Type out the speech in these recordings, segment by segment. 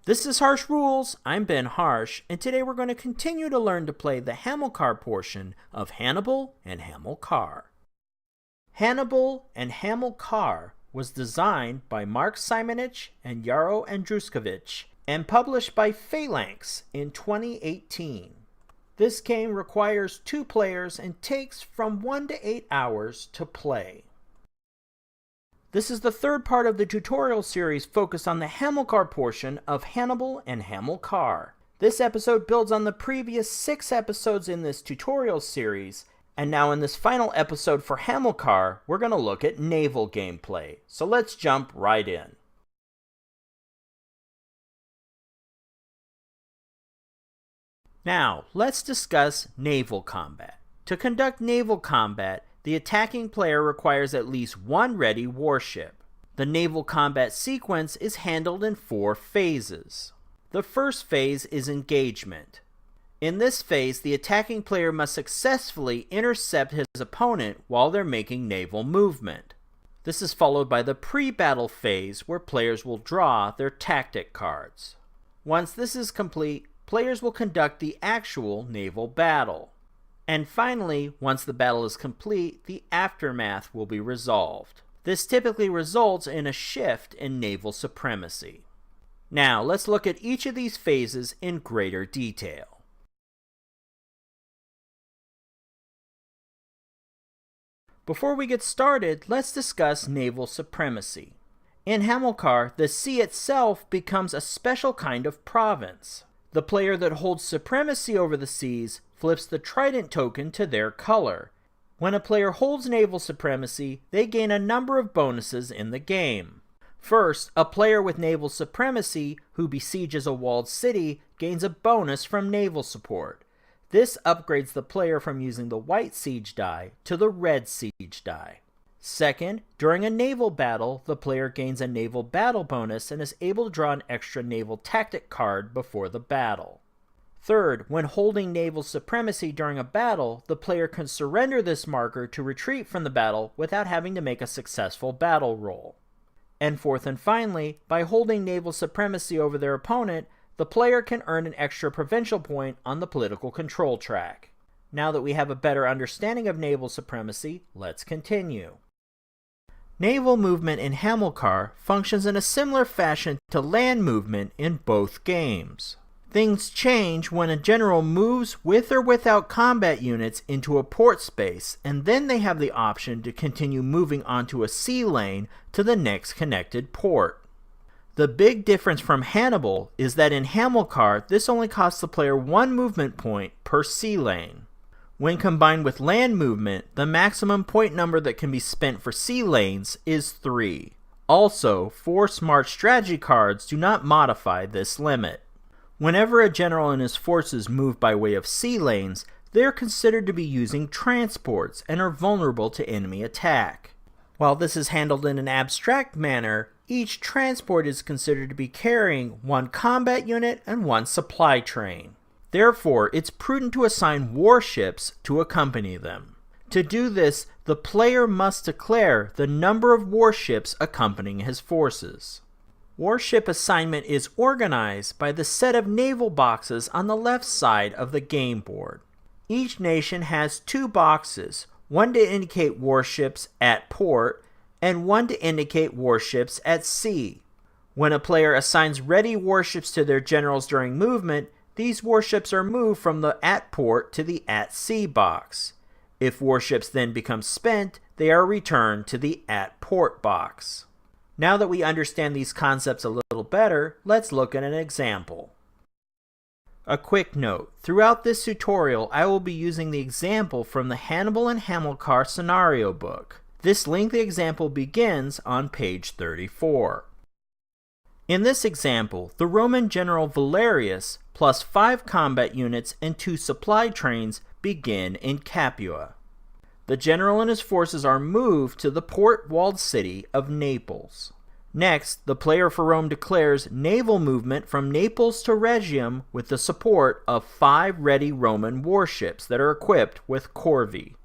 This is Harsh Rules. I'm Ben Harsh, and today we're going to continue to learn to play the Hamilcar portion of Hannibal and Hamilcar. Hannibal and Hamilcar was designed by Mark Simonich and Yaro Andruskevich and published by Phalanx in 2018. This game requires 2 players and takes from 1 to 8 hours to play. This is the third part of the tutorial series focused on the Hamilcar portion of Hannibal and Hamilcar. This episode builds on the previous 6 episodes in this tutorial series, and now in this final episode for Hamilcar, we're going to look at naval gameplay. So let's jump right in. Now, let's discuss naval combat. To conduct naval combat, the attacking player requires at least 1 ready warship. The naval combat sequence is handled in 4 phases. The first phase is engagement. In this phase, the attacking player must successfully intercept his opponent while they're making naval movement. This is followed by the pre-battle phase, where players will draw their tactic cards. Once this is complete, players will conduct the actual naval battle. And finally, once the battle is complete, the aftermath will be resolved. This typically results in a shift in naval supremacy. Now, let's look at each of these phases in greater detail. Before we get started, let's discuss naval supremacy. In Hamilcar, the sea itself becomes a special kind of province. The player that holds supremacy over the seas flips the trident token to their color. When a player holds naval supremacy, they gain a number of bonuses in the game. First, a player with naval supremacy who besieges a walled city gains a bonus from naval support. This upgrades the player from using the white siege die to the red siege die. Second, during a naval battle, the player gains a naval battle bonus and is able to draw an extra naval tactic card before the battle. Third, when holding naval supremacy during a battle, the player can surrender this marker to retreat from the battle without having to make a successful battle roll. And fourth and finally, by holding naval supremacy over their opponent, the player can earn an extra provincial point on the political control track. Now that we have a better understanding of naval supremacy, let's continue. Naval movement in Hamilcar functions in a similar fashion to land movement in both games. Things change when a general moves with or without combat units into a port space, and then they have the option to continue moving onto a sea lane to the next connected port. The big difference from Hannibal is that in Hamilcar, this only costs the player 1 movement point per sea lane. When combined with land movement, the maximum point number that can be spent for sea lanes is 3. Also, 4 smart strategy cards do not modify this limit. Whenever a general and his forces move by way of sea lanes, they are considered to be using transports and are vulnerable to enemy attack. While this is handled in an abstract manner, each transport is considered to be carrying 1 combat unit and 1 supply train. Therefore, it's prudent to assign warships to accompany them. To do this, the player must declare the number of warships accompanying his forces. Warship assignment is organized by the set of naval boxes on the left side of the game board. Each nation has 2 boxes, one to indicate warships at port and one to indicate warships at sea. When a player assigns ready warships to their generals during movement, these warships are moved from the at port to the at sea box. If warships then become spent, they are returned to the at port box. Now that we understand these concepts a little better, let's look at an example. A quick note, throughout this tutorial I will be using the example from the Hannibal and Hamilcar scenario book. This lengthy example begins on page 34. In this example, the Roman general Valerius plus 5 combat units and 2 supply trains begin in Capua. The general and his forces are moved to the port-walled city of Naples. Next, the player for Rome declares naval movement from Naples to Rhegium with the support of 5 ready Roman warships that are equipped with corvi.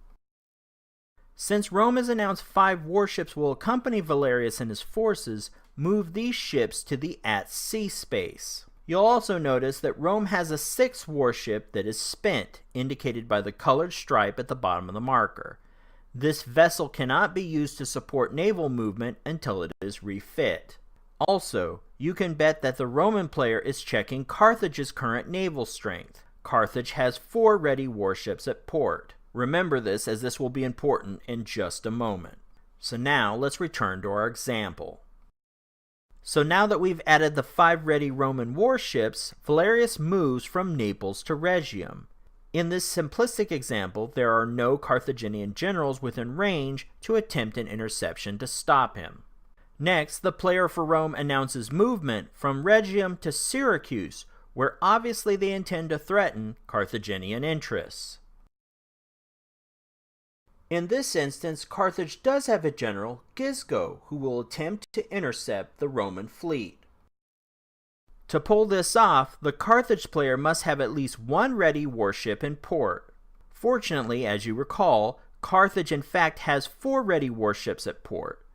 Since Rome has announced 5 warships will accompany Valerius and his forces, move these ships to the at-sea space. You'll also notice that Rome has a 6th warship that is spent, indicated by the colored stripe at the bottom of the marker. This vessel cannot be used to support naval movement until it is refit. Also, you can bet that the Roman player is checking Carthage's current naval strength. Carthage has 4 ready warships at port. Remember this, as this will be important in just a moment. So now let's return to our example. So now that we've added the 5 ready Roman warships, Valerius moves from Naples to Rhegium. In this simplistic example, there are no Carthaginian generals within range to attempt an interception to stop him. Next, the player for Rome announces movement from Rhegium to Syracuse, where obviously they intend to threaten Carthaginian interests. In this instance, Carthage does have a general, Gisgo, who will attempt to intercept the Roman fleet. To pull this off, the Carthage player must have at least 1 ready warship in port. Fortunately, as you recall, Carthage in fact has 4 ready warships at port.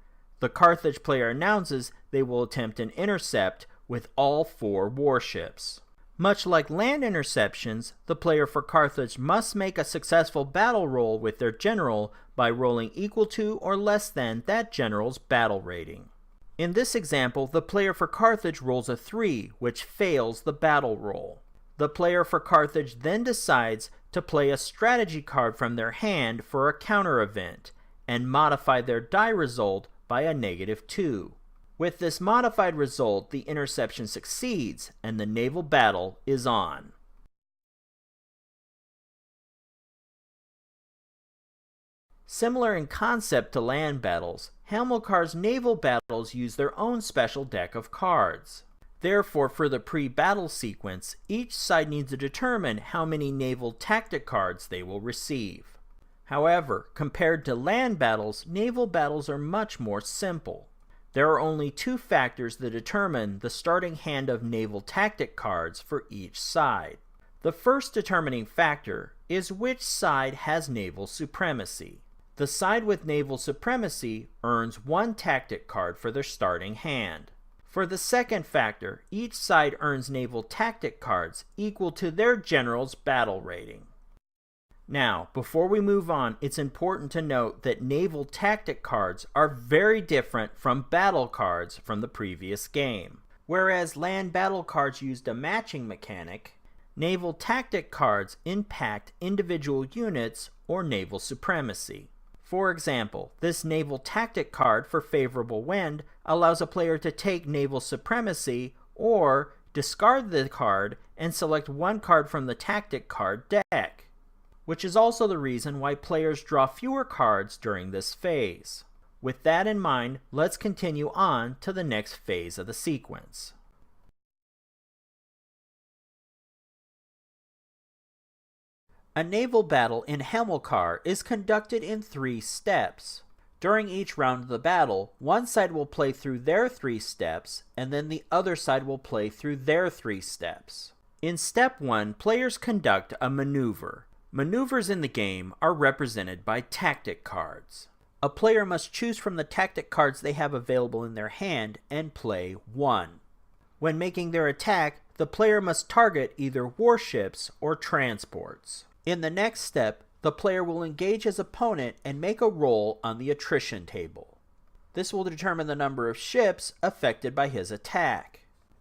The Carthage player announces they will attempt an intercept with all 4 warships. Much like land interceptions, the player for Carthage must make a successful battle roll with their general by rolling equal to or less than that general's battle rating. In this example, the player for Carthage rolls a 3, which fails the battle roll. The player for Carthage then decides to play a strategy card from their hand for a counter event, and modify their die result by a -2. With this modified result, the interception succeeds, and the naval battle is on. Similar in concept to land battles, Hamilcar's naval battles use their own special deck of cards. Therefore, for the pre-battle sequence, each side needs to determine how many naval tactic cards they will receive. However, compared to land battles, naval battles are much more simple. There are only 2 factors that determine the starting hand of naval tactic cards for each side. The first determining factor is which side has naval supremacy. The side with naval supremacy earns 1 tactic card for their starting hand. For the second factor, each side earns naval tactic cards equal to their general's battle rating. Now, before we move on, it's important to note that naval tactic cards are very different from battle cards from the previous game. Whereas land battle cards used a matching mechanic, naval tactic cards impact individual units or naval supremacy. For example, this naval tactic card for favorable wind allows a player to take naval supremacy or discard the card and select 1 card from the tactic card deck, which is also the reason why players draw fewer cards during this phase. With that in mind, let's continue on to the next phase of the sequence. A naval battle in Hamilcar is conducted in 3 steps. During each round of the battle, one side will play through their 3 steps, and then the other side will play through their 3 steps. In step 1, players conduct a maneuver. Maneuvers in the game are represented by tactic cards. A player must choose from the tactic cards they have available in their hand and play 1. When making their attack, the player must target either warships or transports. In the next step, the player will engage his opponent and make a roll on the attrition table. This will determine the number of ships affected by his attack.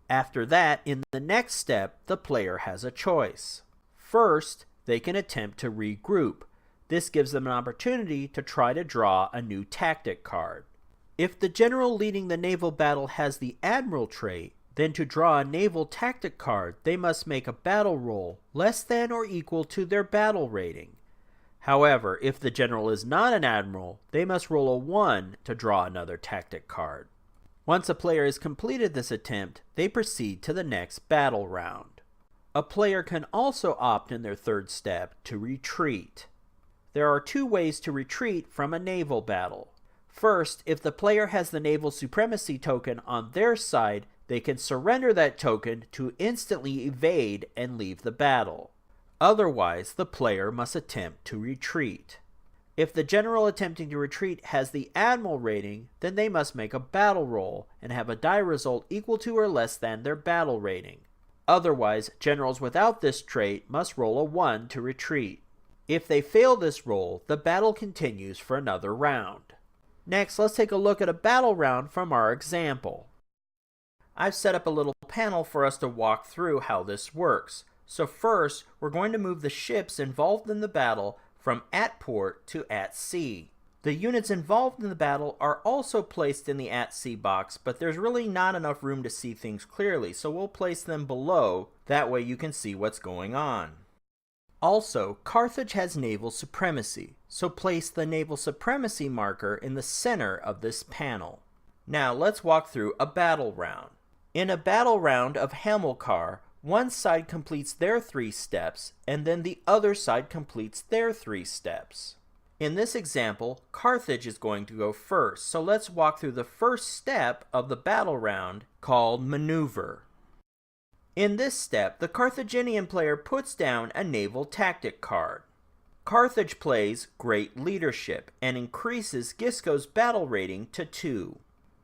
After that, in the next step, the player has a choice. First, they can attempt to regroup. This gives them an opportunity to try to draw a new tactic card. If the general leading the naval battle has the admiral trait, then to draw a naval tactic card, they must make a battle roll less than or equal to their battle rating. However, if the general is not an admiral, they must roll a 1 to draw another tactic card. Once a player has completed this attempt, they proceed to the next battle round. A player can also opt in their 3rd step to retreat. There are 2 ways to retreat from a naval battle. First, if the player has the naval supremacy token on their side, they can surrender that token to instantly evade and leave the battle. Otherwise, the player must attempt to retreat. If the general attempting to retreat has the admiral rating, then they must make a battle roll and have a die result equal to or less than their battle rating. Otherwise, generals without this trait must roll a 1 to retreat. If they fail this roll, the battle continues for another round. Next, let's take a look at a battle round from our example. I've set up a little panel for us to walk through how this works. So first, we're going to move the ships involved in the battle from at port to at sea. The units involved in the battle are also placed in the at sea box, but there's really not enough room to see things clearly, so we'll place them below. That way you can see what's going on. Also, Carthage has naval supremacy, so place the naval supremacy marker in the center of this panel. Now let's walk through a battle round. In a battle round of Hamilcar, one side completes their 3 steps, and then the other side completes their 3 steps. In this example, Carthage is going to go first, so let's walk through the first step of the battle round, called Maneuver. In this step, the Carthaginian player puts down a naval tactic card. Carthage plays Great Leadership and increases Gisco's battle rating to 2.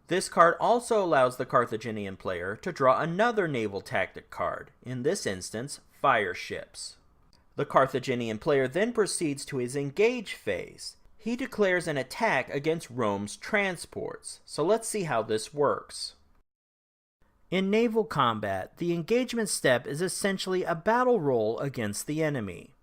This card also allows the Carthaginian player to draw another naval tactic card, in this instance, Fire Ships. The Carthaginian player then proceeds to his Engage phase. He declares an attack against Rome's transports, so let's see how this works. In naval combat, the engagement step is essentially a battle roll against the enemy.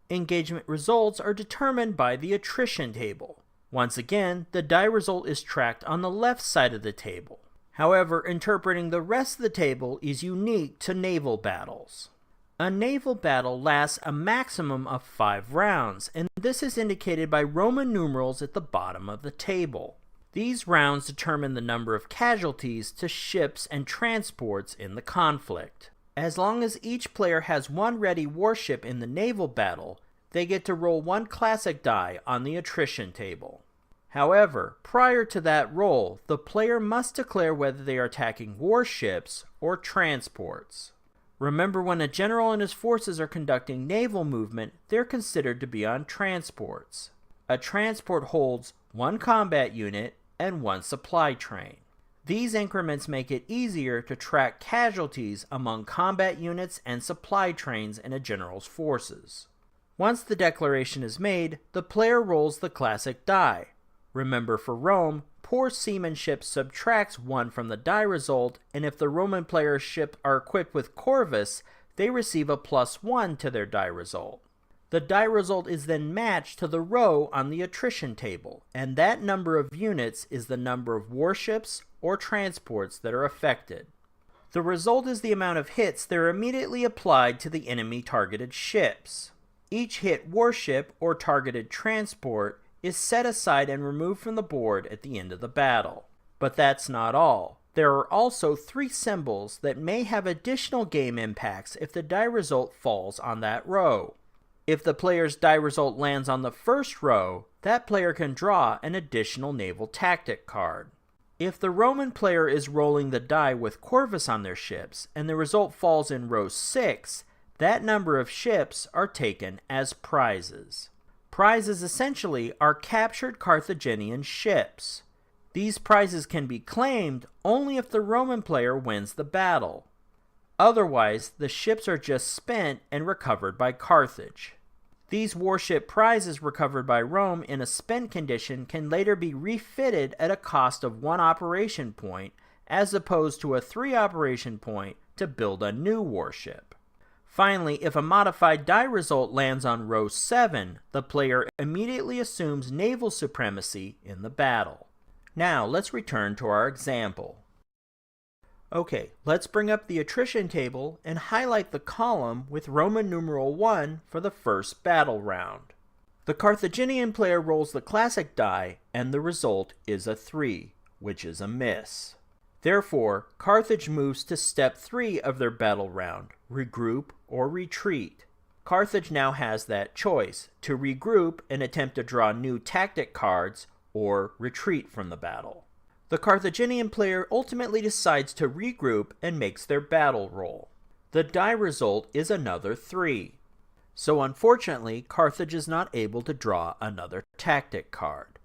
Engagement results are determined by the attrition table. Once again, the die result is tracked on the left side of the table. However, interpreting the rest of the table is unique to naval battles. A naval battle lasts a maximum of 5 rounds, and this is indicated by Roman numerals at the bottom of the table. These rounds determine the number of casualties to ships and transports in the conflict. As long as each player has 1 ready warship in the naval battle, they get to roll 1 classic die on the attrition table. However, prior to that roll, the player must declare whether they are attacking warships or transports. Remember, when a general and his forces are conducting naval movement, they're considered to be on transports. A transport holds 1 combat unit and 1 supply train. These increments make it easier to track casualties among combat units and supply trains in a general's forces. Once the declaration is made, the player rolls the classic die. Remember, for Rome, poor seamanship subtracts 1 from the die result, and if the Roman player's ships are equipped with corvus, they receive a +1 to their die result. The die result is then matched to the row on the attrition table, and that number of units is the number of warships or transports that are affected. The result is the amount of hits that are immediately applied to the enemy targeted ships. Each hit warship or targeted transport is set aside and removed from the board at the end of the battle. But that's not all. There are also 3 symbols that may have additional game impacts if the die result falls on that row. If the player's die result lands on the first row, that player can draw an additional naval tactic card. If the Roman player is rolling the die with corvus on their ships, and the result falls in row 6, that number of ships are taken as prizes. Prizes essentially are captured Carthaginian ships. These prizes can be claimed only if the Roman player wins the battle. Otherwise, the ships are just spent and recovered by Carthage. These warship prizes recovered by Rome in a spent condition can later be refitted at a cost of 1 operation point, as opposed to a 3 operation point to build a new warship. Finally, if a modified die result lands on row 7, the player immediately assumes naval supremacy in the battle. Now, let's return to our example. Okay, let's bring up the attrition table and highlight the column with Roman numeral 1 for the first battle round. The Carthaginian player rolls the classic die, and the result is a 3, which is a miss. Therefore, Carthage moves to step 3 of their battle round, regroup or retreat. Carthage now has that choice, to regroup and attempt to draw new tactic cards, or retreat from the battle. The Carthaginian player ultimately decides to regroup and makes their battle roll. The die result is another 3. So unfortunately, Carthage is not able to draw another tactic card.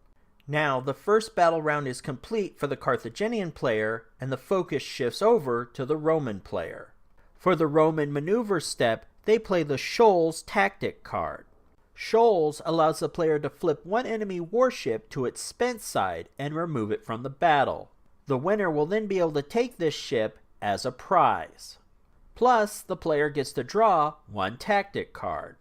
Now, the first battle round is complete for the Carthaginian player, and the focus shifts over to the Roman player. For the Roman maneuver step, they play the Shoals tactic card. Shoals allows the player to flip one enemy warship to its spent side and remove it from the battle. The winner will then be able to take this ship as a prize. Plus, the player gets to draw one tactic card.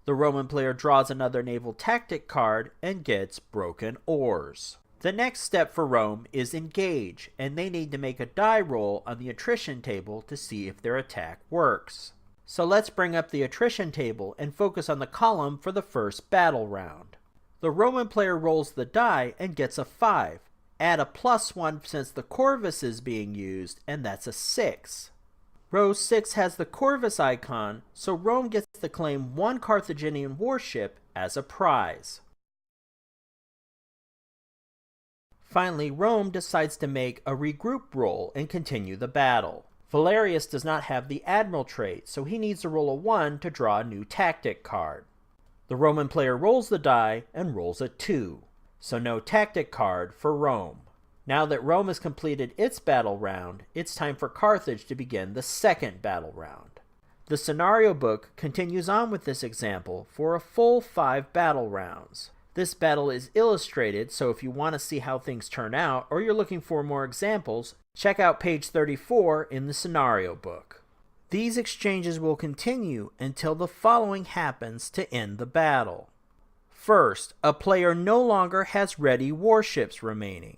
The Roman player draws another naval tactic card and gets broken oars. The next step for Rome is engage, and they need to make a die roll on the attrition table to see if their attack works. So let's bring up the attrition table and focus on the column for the first battle round. The Roman player rolls the die and gets a 5. Add a +1 since the Corvus is being used, and that's a 6. Row 6 has the Corvus icon, so Rome gets to claim one Carthaginian warship as a prize. Finally, Rome decides to make a regroup roll and continue the battle. Valerius does not have the Admiral trait, so he needs to roll a 1 to draw a new tactic card. The Roman player rolls the die and rolls a 2, so no tactic card for Rome. Now that Rome has completed its battle round, it's time for Carthage to begin the second battle round. The scenario book continues on with this example for a full 5 battle rounds. This battle is illustrated, so if you want to see how things turn out or you're looking for more examples, check out page 34 in the scenario book. These exchanges will continue until the following happens to end the battle. First, a player no longer has ready warships remaining.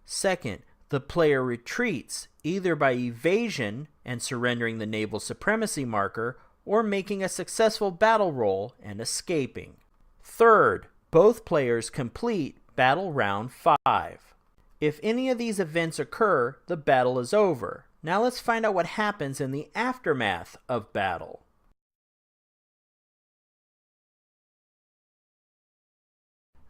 Second, the player retreats either by evasion and surrendering the naval supremacy marker or making a successful battle roll and escaping. Third, both players complete battle round 5. If any of these events occur, the battle is over. Now let's find out what happens in the aftermath of battle.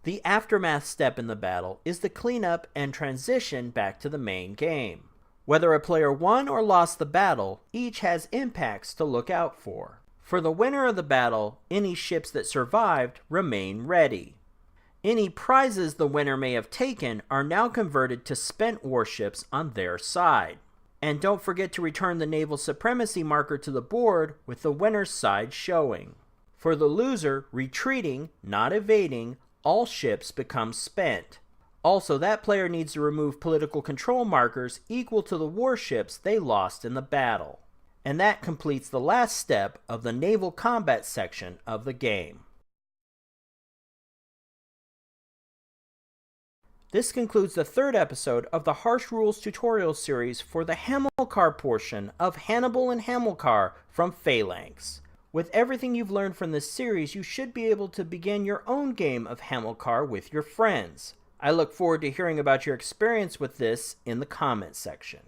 The aftermath step in the battle is the cleanup and transition back to the main game. Whether a player won or lost the battle, each has impacts to look out for. For the winner of the battle, any ships that survived remain ready. Any prizes the winner may have taken are now converted to spent warships on their side. And don't forget to return the naval supremacy marker to the board with the winner's side showing. For the loser, retreating, not evading, all ships become spent. Also, that player needs to remove political control markers equal to the warships they lost in the battle. And that completes the last step of the naval combat section of the game. This concludes the third episode of the Harsh Rules tutorial series for the Hamilcar portion of Hannibal and Hamilcar from Phalanx. With everything you've learned from this series, you should be able to begin your own game of Hamilcar with your friends. I look forward to hearing about your experience with this in the comments section.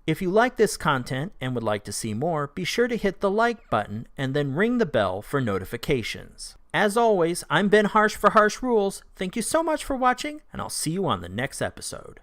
If you like this content and would like to see more, be sure to hit the like button and then ring the bell for notifications. As always, I'm Ben Harsh for Harsh Rules. Thank you so much for watching, and I'll see you on the next episode.